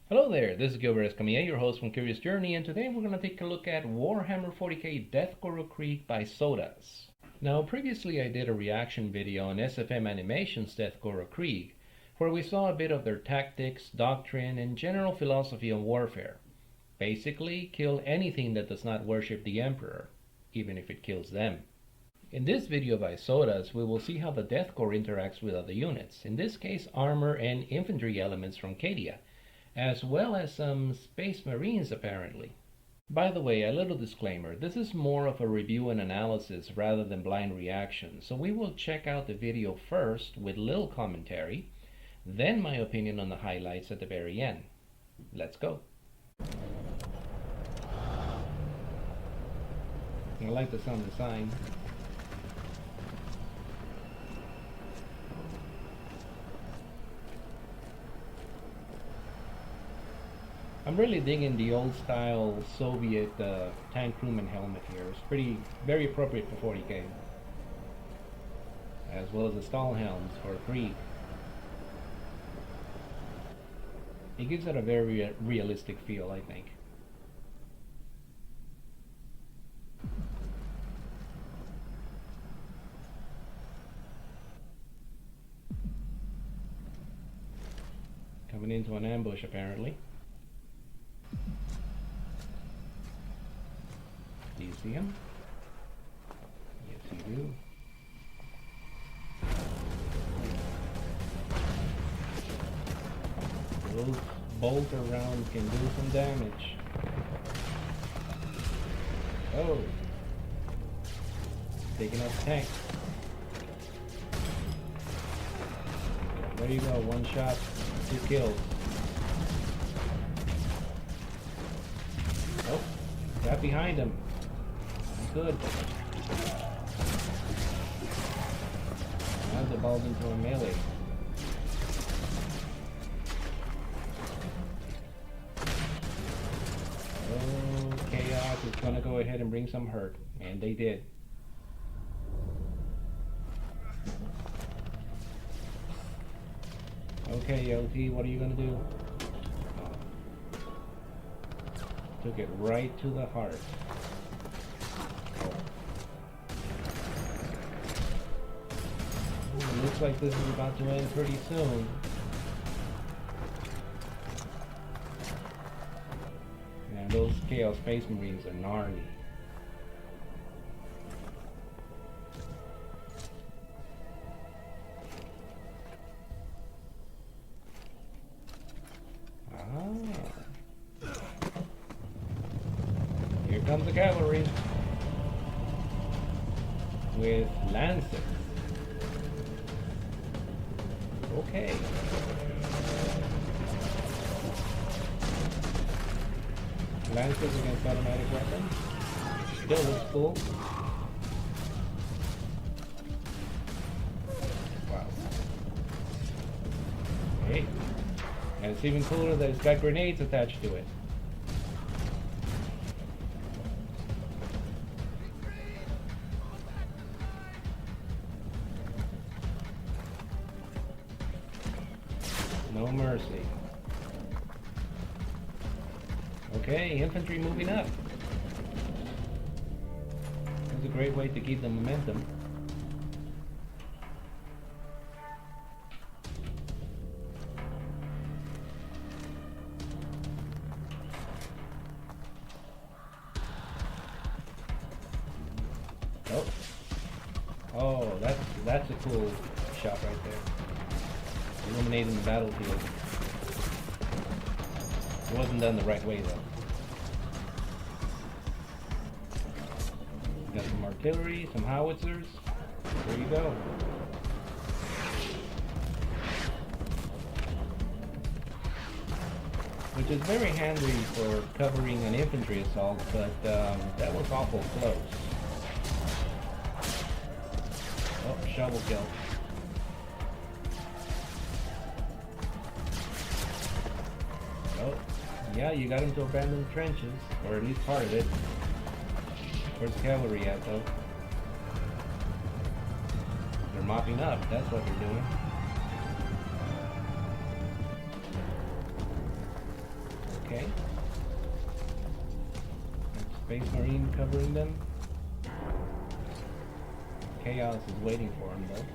Hello there, this is Gilbert Escamilla, your host from Curious Journey, and today we're going to take a look at Warhammer 40k Death Korps of Krieg by SODAZ. Now, previously I did a reaction video on SFM Animation's Death Korps of Krieg, where we saw a bit of their tactics, doctrine, and general philosophy on warfare. Basically, kill anything that does not worship the Emperor, even if it kills them. In this video by SODAZ, we will see how the Death Korps interacts with other units, in this case armor and infantry elements from Cadia, as well as some Space Marines apparently. By the way, a little disclaimer, this is more of a review and analysis rather than blind reaction, so we will check out the video first with little commentary, then my opinion on the highlights at the very end. Let's go. I like the sound design. I'm really digging the old style Soviet tank crewman helmet here. It's very appropriate for 40k. As well as the stall helms for Krieg. It gives it a very realistic feel, I think. Coming into an ambush apparently. Do you see him? Yes, you do. Those bolter rounds can do some damage. Oh! Taking out the tank. There you go, one shot, 2 kills. Oh, got behind him. Good. Now the ball's into a melee. Oh, Chaos is gonna go ahead and bring some hurt, and they did. Okay, LT, what are you gonna do? Oh. Took it right to the heart. It looks like this is about to end pretty soon. And those Chaos Space Marines are gnarly. Ah. Here comes the Cavalry. With Lancers. Okay. Lancers against automatic weapons. Still looks cool. Wow. Hey. And it's even cooler that it's got grenades attached to it. No mercy. Okay, infantry moving up. That's a great way to keep the momentum. Oh. Oh, that's a cool shot right there. Illuminating the battlefield. It wasn't done the right way though. Got some artillery, some howitzers. There you go. Which is very handy for covering an infantry assault, but that was awful close. Oh, shovel kill. Yeah, you got him to abandon the trenches, or at least part of it. Where's the cavalry at, though? They're mopping up, that's what they're doing. okay. Space Marine covering them. Chaos is waiting for him though.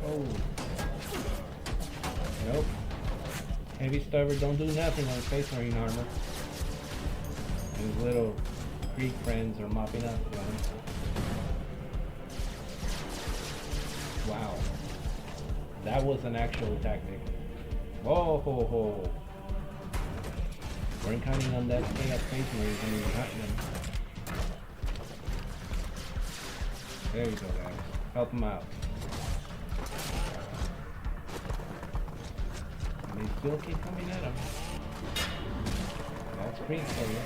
Oh. Nope. Heavy stubber don't do nothing on Space Marine armor. His little Krieg friends are mopping up for him. Wow. That was an actual tactic. Whoa ho ho. Weren't counting on that Chaos Space Marine when we were hunting them. There you go, guys. Help them out. And they still keep coming at him. That's Krieg for you.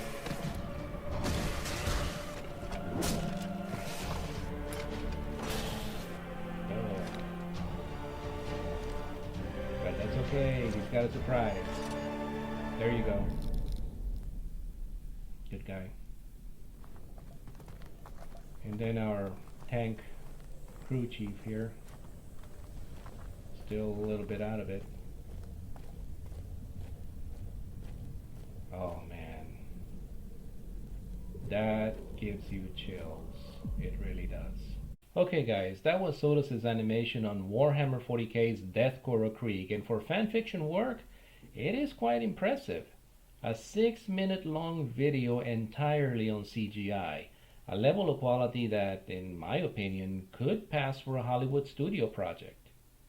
But that's okay. He's got a surprise. There you go. Good guy. And then our tank crew chief here. Still a little bit out of it. Oh man. That gives you chills. It really does. Okay guys, that was SODAZ's animation on Warhammer 40k's Death Korps of Krieg, and for fanfiction work, it is quite impressive. A 6-minute long video entirely on CGI, a level of quality that, in my opinion, could pass for a Hollywood studio project.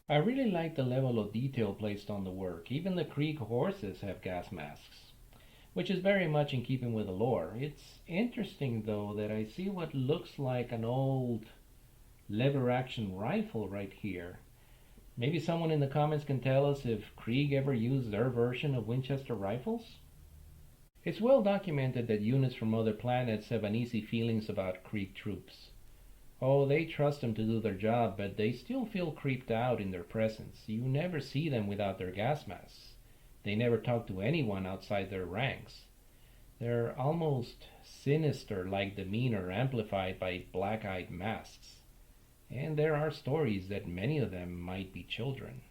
I really like the level of detail placed on the work. Even the Krieg horses have gas masks, which is very much in keeping with the lore. It's interesting though that I see what looks like an old lever action rifle right here. Maybe someone in the comments can tell us if Krieg ever used their version of Winchester rifles? It's well documented that units from other planets have uneasy feelings about Krieg troops. Oh, they trust them to do their job, but they still feel creeped out in their presence. You never see them without their gas masks. They never talk to anyone outside their ranks. They're almost sinister-like demeanor amplified by black-eyed masks. And there are stories that many of them might be children.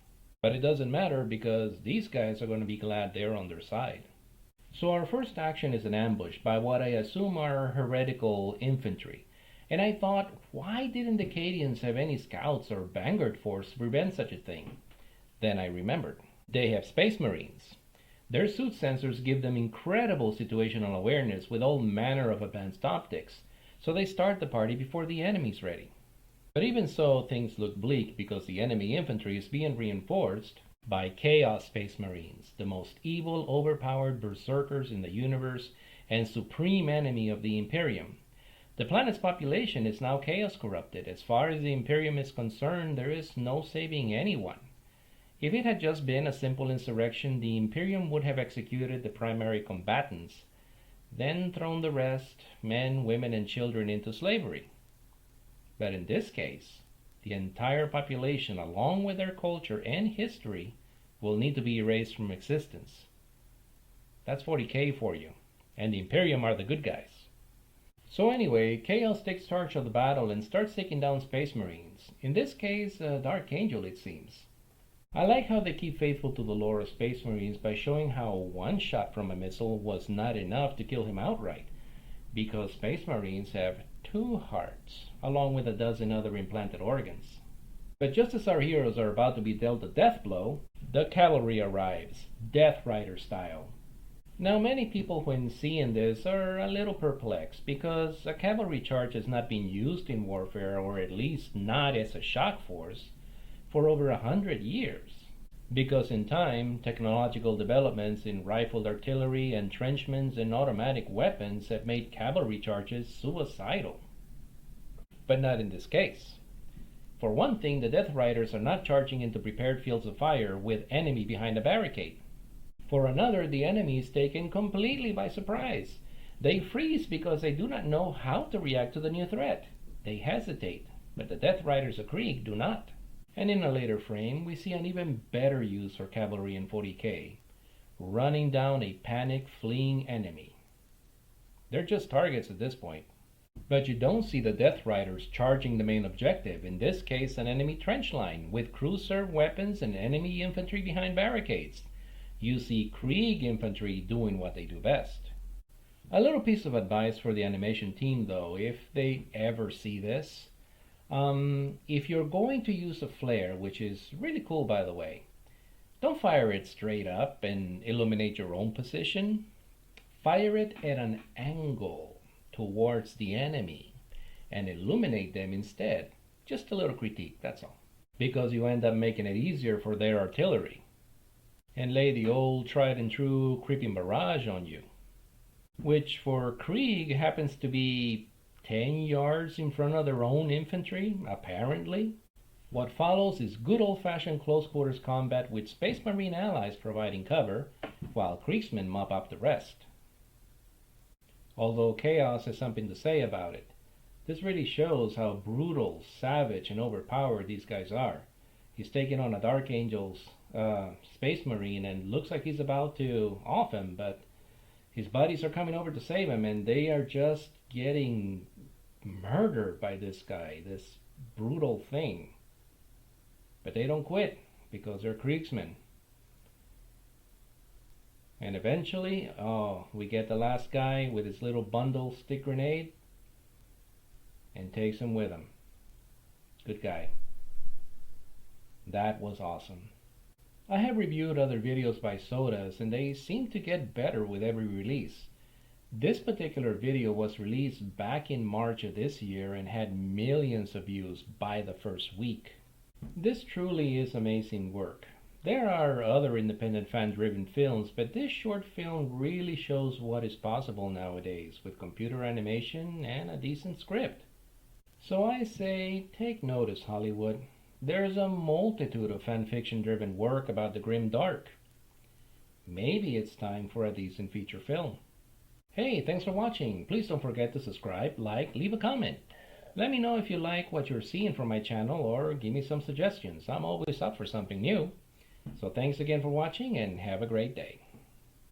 But it doesn't matter because these guys are going to be glad they're on their side. So our first action is an ambush by what I assume are heretical infantry. And I thought, why didn't the Acadians have any scouts or vanguard force to prevent such a thing? Then I remembered. They have Space Marines. Their suit sensors give them incredible situational awareness with all manner of advanced optics, so they start the party before the enemy's ready. But even so, things look bleak because the enemy infantry is being reinforced by Chaos Space Marines, the most evil, overpowered berserkers in the universe and supreme enemy of the Imperium. The planet's population is now chaos corrupted. As far as the Imperium is concerned, there is no saving anyone. If it had just been a simple insurrection, the Imperium would have executed the primary combatants, then thrown the rest, men, women, and children, into slavery. But in this case, the entire population, along with their culture and history, will need to be erased from existence. That's 40k for you, and the Imperium are the good guys. So anyway, Chaos takes charge of the battle and starts taking down Space Marines. In this case, Dark Angel it seems. I like how they keep faithful to the lore of Space Marines by showing how one shot from a missile was not enough to kill him outright, because Space Marines have 2 hearts, along with a dozen other implanted organs. But just as our heroes are about to be dealt a death blow, the cavalry arrives, Death Rider style. Now many people when seeing this are a little perplexed because a cavalry charge has not been used in warfare, or at least not as a shock force, for over 100 years. Because in time, technological developments in rifled artillery, entrenchments, and automatic weapons have made cavalry charges suicidal. But not in this case. For one thing, the Death Riders are not charging into prepared fields of fire with enemy behind a barricade. For another, the enemy is taken completely by surprise. They freeze because they do not know how to react to the new threat. They hesitate, but the Death Riders of Krieg do not. And in a later frame, we see an even better use for cavalry in 40k, running down a panicked, fleeing enemy. They're just targets at this point. But you don't see the Death Riders charging the main objective, in this case an enemy trench line, with cruiser weapons and enemy infantry behind barricades. You see Krieg infantry doing what they do best. A little piece of advice for the animation team though, if they ever see this. If you're going to use a flare, which is really cool by the way, don't fire it straight up and illuminate your own position. Fire it at an angle towards the enemy and illuminate them instead. Just a little critique, that's all. Because you end up making it easier for their artillery and lay the old tried and true creeping barrage on you, which for Krieg happens to be 10 yards in front of their own infantry, apparently. What follows is good old-fashioned close quarters combat with Space Marine allies providing cover, while Kriegsmen mop up the rest. Although Chaos has something to say about it, this really shows how brutal, savage, and overpowered these guys are. He's taking on a Dark Angel's Space Marine and looks like he's about to off him, but his buddies are coming over to save him, and they are just getting murdered by this guy, this brutal thing. But they don't quit, because they're Kriegsmen. And eventually, we get the last guy with his little bundle stick grenade and takes him with him. Good guy. That was awesome. I have reviewed other videos by SODAZ and they seem to get better with every release. This particular video was released back in March of this year and had millions of views by the first week. This truly is amazing work. There are other independent fan-driven films, but this short film really shows what is possible nowadays with computer animation and a decent script. So I say, take notice, Hollywood. There's a multitude of fan-fiction-driven work about the grim dark. Maybe it's time for a decent feature film. Hey, thanks for watching. Please don't forget to subscribe, like, leave a comment. Let me know if you like what you're seeing from my channel or give me some suggestions. I'm always up for something new. So thanks again for watching and have a great day.